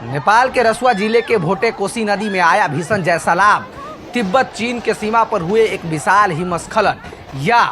नेपाल के रसुआ जिले के भोटे कोसी नदी में आया भीषण जलसैलाब। तिब्बत चीन के सीमा पर हुए एक विशाल हिमस्खलन या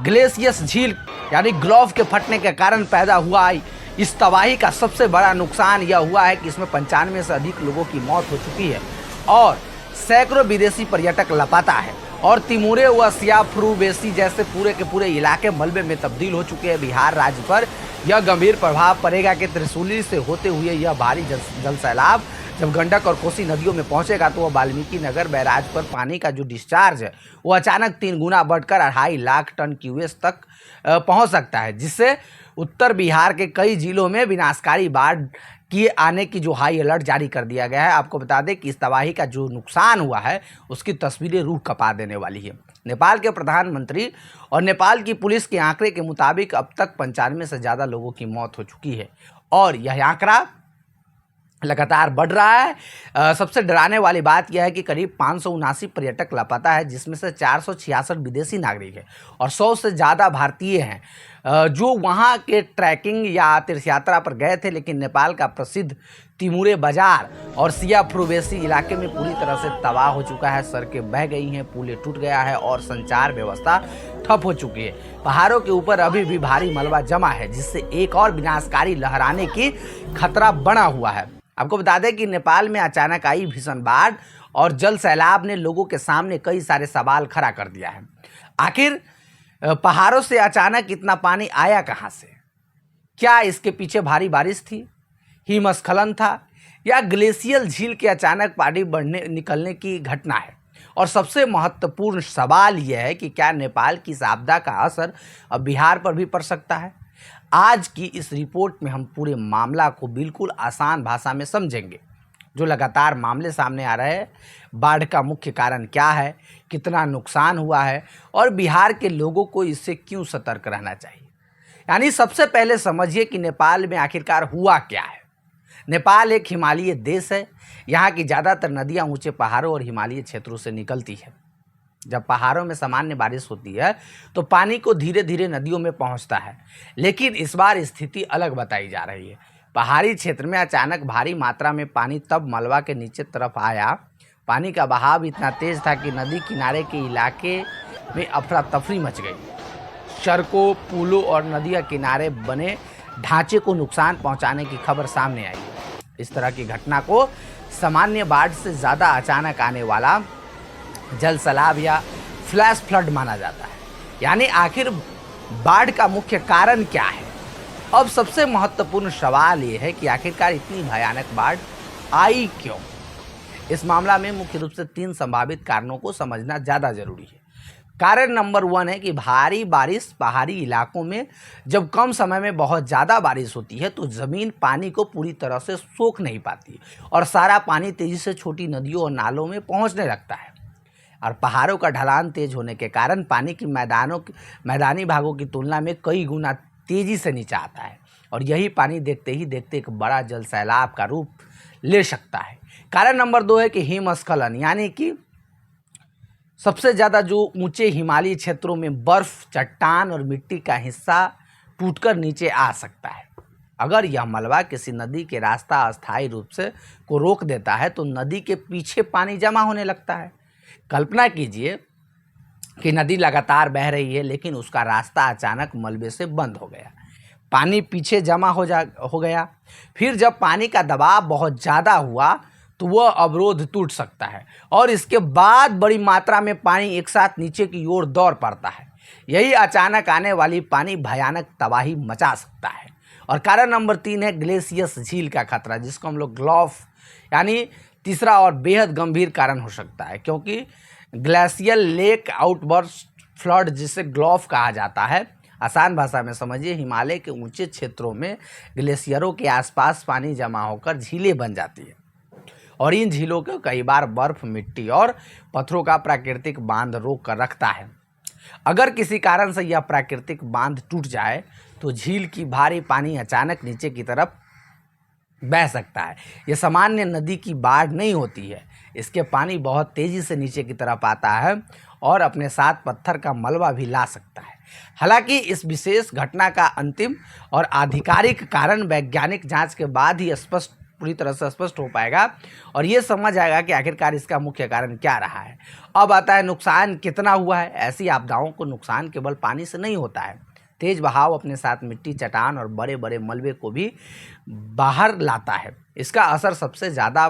ग्लेशियस झील यानी ग्लोव के फटने के कारण पैदा हुआ इस तबाही का सबसे बड़ा नुकसान यह हुआ है कि इसमें 95 से अधिक लोगों की मौत हो चुकी है और सैकड़ों विदेशी पर्यटक लापता है और तिमोरे व सियाफ्रुबेसी जैसे पूरे के पूरे इलाके मलबे में तब्दील हो चुके हैं। बिहार राज्य पर यह गंभीर प्रभाव पड़ेगा कि त्रिशूली से होते हुए यह भारी जल सैलाब जब गंडक और कोसी नदियों में पहुंचेगा तो वह वाल्मीकि नगर बैराज पर पानी का जो डिस्चार्ज है वो अचानक 3 गुना बढ़कर 2.5 लाख टन क्यूएस तक पहुंच सकता है, जिससे उत्तर बिहार के कई जिलों में विनाशकारी बाढ़ की आने की जो हाई अलर्ट जारी कर दिया गया है। आपको बता दें कि इस तबाही का जो नुकसान हुआ है उसकी तस्वीरें रूह कपा देने वाली है। नेपाल के प्रधानमंत्री और नेपाल की पुलिस के आंकड़े के मुताबिक अब तक 95 से ज़्यादा लोगों की मौत हो चुकी है और यह आंकड़ा लगातार बढ़ रहा है। सबसे डराने वाली बात यह है कि करीब 579 पर्यटक लापता है, जिसमें से 466 विदेशी नागरिक हैं और 100 से ज़्यादा भारतीय हैं जो वहां के ट्रैकिंग या तीर्थ यात्रा पर गए थे, लेकिन नेपाल का प्रसिद्ध तिमुरे बाजार और सियाफ्रुबेसी इलाके में पूरी तरह से तबाह हो चुका है। सड़कें बह गई हैं, पुलें टूट गया है और संचार व्यवस्था ठप हो चुकी है। पहाड़ों के ऊपर अभी भी भारी मलबा जमा है, जिससे एक और विनाशकारी लहर आने की खतरा बना हुआ है। आपको बता दें कि नेपाल में अचानक आई भीषण बाढ़ और जल सैलाब ने लोगों के सामने कई सारे सवाल खड़ा कर दिया है। आखिर पहाड़ों से अचानक इतना पानी आया कहां से? क्या इसके पीछे भारी बारिश थी, हिमस्खलन था या ग्लेशियल झील के अचानक पानी निकलने की घटना है? और सबसे महत्वपूर्ण सवाल यह है कि क्या नेपाल की इस आपदा का असर अब बिहार पर भी पड़ सकता है? आज की इस रिपोर्ट में हम पूरे मामला को बिल्कुल आसान भाषा में समझेंगे। जो लगातार मामले सामने आ रहे हैं, बाढ़ का मुख्य कारण क्या है, कितना नुकसान हुआ है और बिहार के लोगों को इससे क्यों सतर्क रहना चाहिए। यानी सबसे पहले समझिए कि नेपाल में आखिरकार हुआ क्या है। नेपाल एक हिमालयी देश है। यहाँ की ज़्यादातर नदियाँ ऊंचे पहाड़ों और हिमालयी क्षेत्रों से निकलती है। जब पहाड़ों में सामान्य बारिश होती है तो पानी को धीरे धीरे नदियों में पहुंचता है, लेकिन इस बार स्थिति अलग बताई जा रही है। पहाड़ी क्षेत्र में अचानक भारी मात्रा में पानी तब मलबा के नीचे तरफ आया। पानी का बहाव इतना तेज था कि नदी किनारे के इलाके में अफरा तफरी मच गई। सड़कों, पुलों और नदिया किनारे बने ढांचे को नुकसान पहुंचाने की खबर सामने आई है। इस तरह की घटना को सामान्य बाढ़ से ज़्यादा अचानक आने वाला जल सैलाब या फ्लैश फ्लड माना जाता है। यानी आखिर बाढ़ का मुख्य कारण क्या है? अब सबसे महत्वपूर्ण सवाल ये है कि आखिरकार इतनी भयानक बाढ़ आई क्यों? इस मामला में मुख्य रूप से 3 संभावित कारणों को समझना ज़्यादा जरूरी है। कारण नंबर 1 है कि भारी बारिश पहाड़ी इलाकों में जब कम समय में बहुत ज़्यादा बारिश होती है तो ज़मीन पानी को पूरी तरह से सोख नहीं पाती और सारा पानी तेज़ी से छोटी नदियों और नालों में पहुँचने लगता है। और पहाड़ों का ढलान तेज होने के कारण पानी की मैदानी भागों की तुलना में कई गुना तेजी से नीचे आता है और यही पानी देखते ही देखते एक बड़ा जल सैलाब का रूप ले सकता है। कारण नंबर 2 है कि हिमस्खलन, यानी कि सबसे ज़्यादा जो ऊंचे हिमालयी क्षेत्रों में बर्फ, चट्टान और मिट्टी का हिस्सा टूटकर नीचे आ सकता है। अगर यह मलबा किसी नदी के रास्ता अस्थायी रूप से को रोक देता है तो नदी के पीछे पानी जमा होने लगता है। कल्पना कीजिए कि नदी लगातार बह रही है, लेकिन उसका रास्ता अचानक मलबे से बंद हो गया। पानी पीछे जमा हो गया। फिर जब पानी का दबाव बहुत ज़्यादा हुआ तो वह अवरोध टूट सकता है और इसके बाद बड़ी मात्रा में पानी एक साथ नीचे की ओर दौड़ पड़ता है। यही अचानक आने वाली पानी भयानक तबाही मचा सकता है। और कारण नंबर 3 है ग्लेशियस झील का खतरा, जिसको हम लोग ग्लोव यानी तीसरा और बेहद गंभीर कारण हो सकता है, क्योंकि ग्लेशियल लेक आउटबर्स्ट फ्लड जिसे ग्लोव कहा जाता है। आसान भाषा में समझिए, हिमालय के ऊंचे क्षेत्रों में ग्लेशियरों के आसपास पानी जमा होकर झीलें बन जाती है और इन झीलों को कई बार बर्फ, मिट्टी और पत्थरों का प्राकृतिक बांध रोक कर रखता है। अगर किसी कारण से यह प्राकृतिक बांध टूट जाए तो झील की भारी पानी अचानक नीचे की तरफ बह सकता है। यह सामान्य नदी की बाढ़ नहीं होती है। इसके पानी बहुत तेज़ी से नीचे की तरफ आता है और अपने साथ पत्थर का मलबा भी ला सकता है। हालांकि इस विशेष घटना का अंतिम और आधिकारिक कारण वैज्ञानिक जांच के बाद ही स्पष्ट पूरी तरह से स्पष्ट हो पाएगा और ये समझ आएगा कि आखिरकार इसका मुख्य कारण क्या रहा है। अब आता है नुकसान कितना हुआ है। ऐसी आपदाओं को नुकसान केवल पानी से नहीं होता है, तेज बहाव अपने साथ मिट्टी, चट्टान और बड़े बड़े मलबे को भी बाहर लाता है। इसका असर सबसे ज़्यादा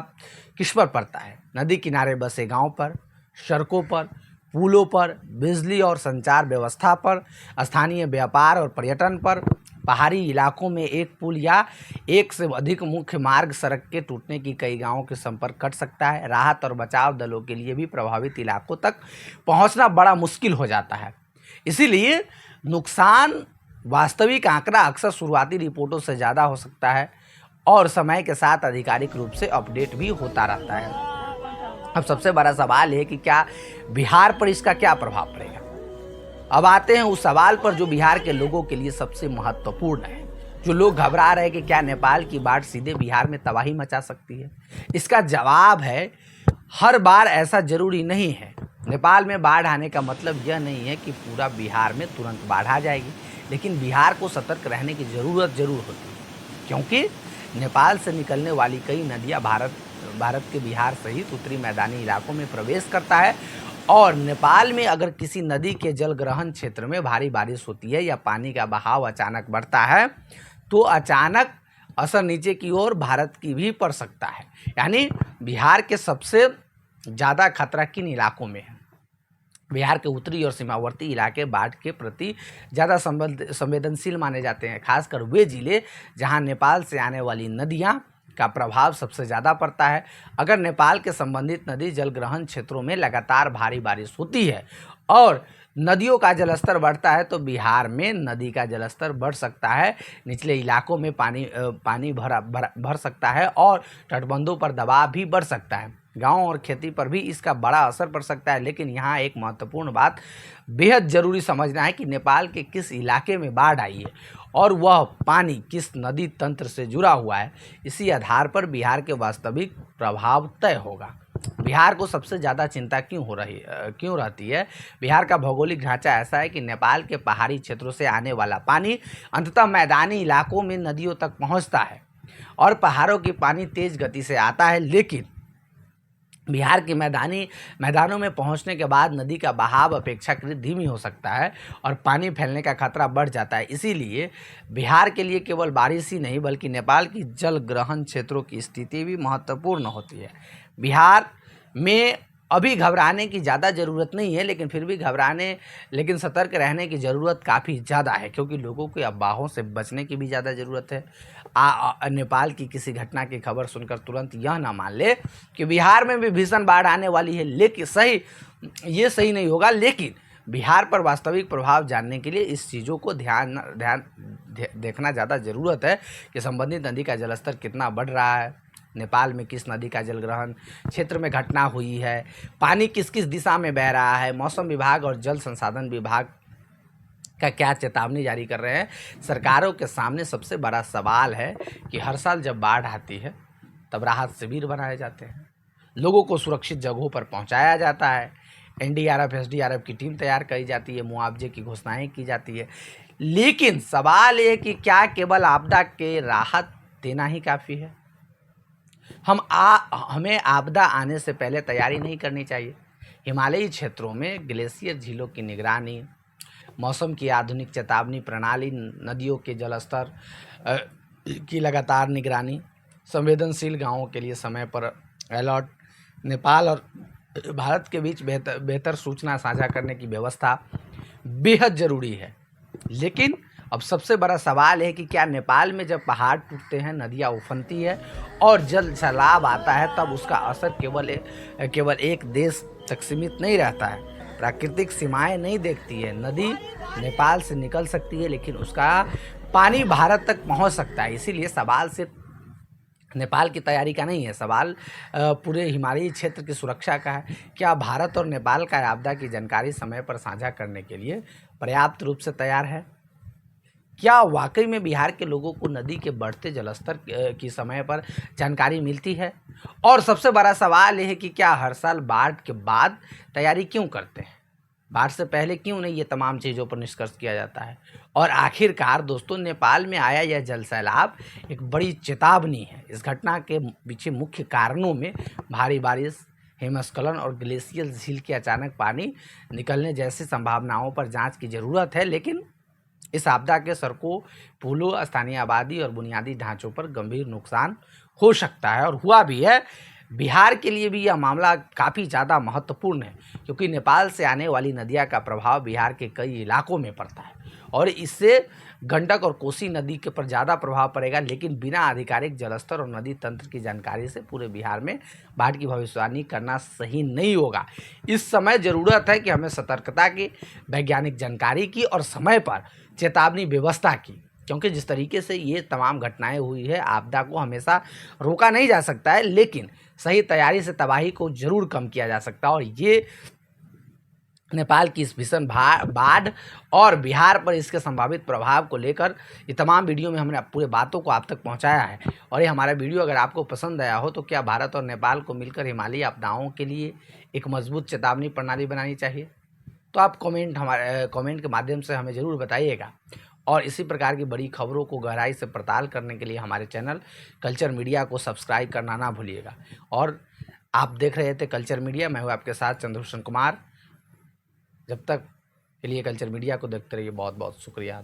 किस पर पड़ता है? नदी किनारे बसे गांव पर, सड़कों पर, पुलों पर, बिजली और संचार व्यवस्था पर, स्थानीय व्यापार और पर्यटन पर। पहाड़ी इलाकों में एक पुल या एक से अधिक मुख्य मार्ग सड़क के टूटने की कई गांवों के संपर्क कट सकता है। राहत और बचाव दलों के लिए भी प्रभावित इलाकों तक पहुंचना बड़ा मुश्किल हो जाता है। इसीलिए नुकसान वास्तविक आंकड़ा अक्सर शुरुआती रिपोर्टों से ज़्यादा हो सकता है और समय के साथ आधिकारिक रूप से अपडेट भी होता रहता है। अब सबसे बड़ा सवाल है कि क्या बिहार पर इसका क्या प्रभाव पड़ेगा। अब आते हैं उस सवाल पर जो बिहार के लोगों के लिए सबसे महत्वपूर्ण है। जो लोग घबरा रहे हैं कि क्या नेपाल की बाढ़ सीधे बिहार में तबाही मचा सकती है, इसका जवाब है हर बार ऐसा जरूरी नहीं है। नेपाल में बाढ़ आने का मतलब यह नहीं है कि पूरा बिहार में तुरंत बाढ़ आ जाएगी, लेकिन बिहार को सतर्क रहने की ज़रूरत जरूर होती है, क्योंकि नेपाल से निकलने वाली कई नदियाँ भारत के बिहार सहित उत्तरी मैदानी इलाकों में प्रवेश करता है और नेपाल में अगर किसी नदी के जलग्रहण क्षेत्र में भारी बारिश होती है या पानी का बहाव अचानक बढ़ता है तो अचानक असर नीचे की ओर भारत की भी पड़ सकता है। यानी बिहार के सबसे ज़्यादा खतरा किन इलाकों में है? बिहार के उत्तरी और सीमावर्ती इलाके बाढ़ के प्रति ज़्यादा संवेदनशील माने जाते हैं, खासकर वे जिले जहां नेपाल से आने वाली नदियां का प्रभाव सबसे ज़्यादा पड़ता है। अगर नेपाल के संबंधित नदी जलग्रहण क्षेत्रों में लगातार भारी बारिश होती है और नदियों का जलस्तर बढ़ता है तो बिहार में नदी का जलस्तर बढ़ सकता है, निचले इलाकों में पानी भर सकता है और तटबंधों पर दबाव भी बढ़ सकता है। गांव और खेती पर भी इसका बड़ा असर पड़ सकता है। लेकिन यहाँ एक महत्वपूर्ण बात बेहद ज़रूरी समझना है कि नेपाल के किस इलाके में बाढ़ आई है और वह पानी किस नदी तंत्र से जुड़ा हुआ है। इसी आधार पर बिहार के वास्तविक प्रभाव तय होगा। बिहार को सबसे ज़्यादा चिंता क्यों रहती है? बिहार का भौगोलिक ढांचा ऐसा है कि नेपाल के पहाड़ी क्षेत्रों से आने वाला पानी अंततः मैदानी इलाकों में नदियों तक पहुंचता है और पहाड़ों की पानी तेज गति से आता है, लेकिन बिहार के मैदानों में पहुंचने के बाद नदी का बहाव अपेक्षाकृत धीमी हो सकता है और पानी फैलने का खतरा बढ़ जाता है। इसीलिए बिहार के लिए केवल बारिश ही नहीं बल्कि नेपाल की जल ग्रहण क्षेत्रों की स्थिति भी महत्वपूर्ण होती है। बिहार में अभी घबराने की ज़्यादा ज़रूरत नहीं है, लेकिन सतर्क रहने की ज़रूरत काफ़ी ज़्यादा है, क्योंकि लोगों को अफवाहों से बचने की भी ज़्यादा ज़रूरत है। नेपाल की किसी घटना की खबर सुनकर तुरंत यह ना मान ले कि बिहार में भी भीषण बाढ़ आने वाली है, लेकिन ये सही नहीं होगा। लेकिन बिहार पर वास्तविक प्रभाव जानने के लिए इस चीज़ों को देखना ज़्यादा ज़रूरत है कि संबंधित नदी का जलस्तर कितना बढ़ रहा है, नेपाल में किस नदी का जलग्रहण क्षेत्र में घटना हुई है, पानी किस किस दिशा में बह रहा है, मौसम विभाग और जल संसाधन विभाग का क्या चेतावनी जारी कर रहे हैं। सरकारों के सामने सबसे बड़ा सवाल है कि हर साल जब बाढ़ आती है तब राहत शिविर बनाए जाते हैं, लोगों को सुरक्षित जगहों पर पहुंचाया जाता है, एनडीआरएफ एसडीआरएफ की टीम तैयार करी जाती है, मुआवजे की घोषणाएं की जाती है। लेकिन सवाल ये कि क्या केवल आपदा के राहत देना ही काफ़ी है? हमें आपदा आने से पहले तैयारी नहीं करनी चाहिए। हिमालयी क्षेत्रों में ग्लेशियर झीलों की निगरानी, मौसम की आधुनिक चेतावनी प्रणाली, नदियों के जलस्तर की लगातार निगरानी, संवेदनशील गांवों के लिए समय पर अलर्ट, नेपाल और भारत के बीच बेहतर सूचना साझा करने की व्यवस्था बेहद ज़रूरी है। लेकिन अब सबसे बड़ा सवाल है कि क्या नेपाल में जब पहाड़ टूटते हैं, नदियाँ उफनती है और जल सैलाब आता है तब उसका असर केवल एक देश तक सीमित नहीं रहता है। प्राकृतिक सीमाएं नहीं देखती है। नदी नेपाल से निकल सकती है लेकिन उसका पानी भारत तक पहुंच सकता है। इसीलिए सवाल सिर्फ नेपाल की तैयारी का नहीं है, सवाल पूरे हिमालयी क्षेत्र की सुरक्षा का है। क्या भारत और नेपाल का आपदा की जानकारी समय पर साझा करने के लिए पर्याप्त रूप से तैयार है? क्या वाकई में बिहार के लोगों को नदी के बढ़ते जलस्तर की समय पर जानकारी मिलती है? और सबसे बड़ा सवाल यह है कि क्या हर साल बाढ़ के बाद तैयारी क्यों करते हैं? बाढ़ से पहले क्यों नहीं ये तमाम चीज़ों पर निष्कर्ष किया जाता है? और आखिरकार दोस्तों नेपाल में आया यह जल सैलाब एक बड़ी चेतावनी है। इस घटना के पीछे मुख्य कारणों में भारी बारिश, हिमस्खलन और ग्लेशियल झील के अचानक पानी निकलने जैसी संभावनाओं पर जांच की जरूरत है। लेकिन इस आपदा के सड़कों, पुलों, स्थानीय आबादी और बुनियादी ढांचों पर गंभीर नुकसान हो सकता है और हुआ भी है। बिहार के लिए भी यह मामला काफ़ी ज़्यादा महत्वपूर्ण है, क्योंकि नेपाल से आने वाली नदियाँ का प्रभाव बिहार के कई इलाकों में पड़ता है और इससे गंडक और कोसी नदी के पर ज़्यादा प्रभाव पड़ेगा। लेकिन बिना आधिकारिक जलस्तर और नदी तंत्र की जानकारी से पूरे बिहार में बाढ़ की भविष्यवाणी करना सही नहीं होगा। इस समय ज़रूरत है कि हमें सतर्कता की, वैज्ञानिक जानकारी की और समय पर चेतावनी व्यवस्था की, क्योंकि जिस तरीके से ये तमाम घटनाएं हुई है, आपदा को हमेशा रोका नहीं जा सकता है, लेकिन सही तैयारी से तबाही को जरूर कम किया जा सकता है। और ये नेपाल की इस भीषण बाढ़ और बिहार पर इसके संभावित प्रभाव को लेकर ये तमाम वीडियो में हमने पूरे बातों को आप तक पहुंचाया है। और ये हमारा वीडियो अगर आपको पसंद आया हो तो क्या भारत और नेपाल को मिलकर हिमालयी आपदाओं के लिए एक मजबूत चेतावनी प्रणाली बनानी चाहिए? तो आप कमेंट के माध्यम से हमें ज़रूर बताइएगा। और इसी प्रकार की बड़ी खबरों को गहराई से पड़ताल करने के लिए हमारे चैनल कल्चर मीडिया को सब्सक्राइब करना ना भूलिएगा। और आप देख रहे थे कल्चर मीडिया, मैं हूँ आपके साथ चंद्रभूषण कुमार। जब तक के लिए कल्चर मीडिया को देखते रहिए। बहुत बहुत शुक्रिया।